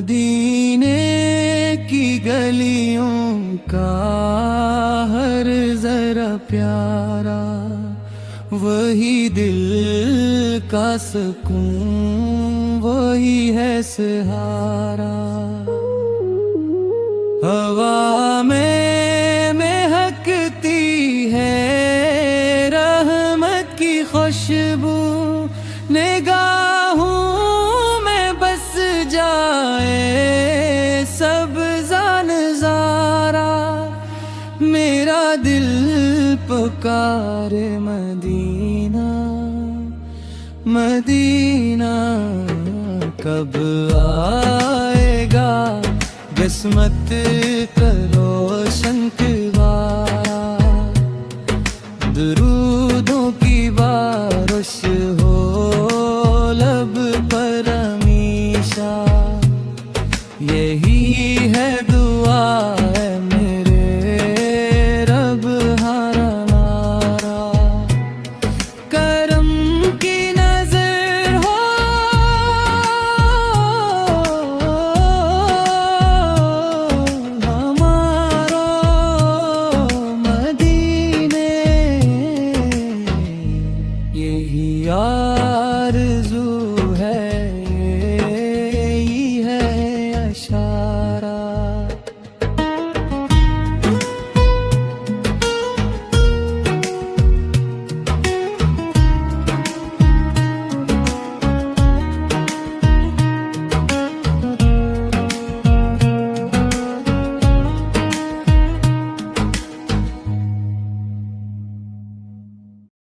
मदीने की गलियों का हर जरा प्यारा, वही दिल का सुकून, वही है सहारा। हवा में महकती है रहमत की खुशबू, निगाहों में बस जाए सब्ज़ा नज़ारा। मेरा दिल पुकारे मदीना, मदीना कब आएगा किस्मत का रोशन किवारा। दुरूदों की बारिश हो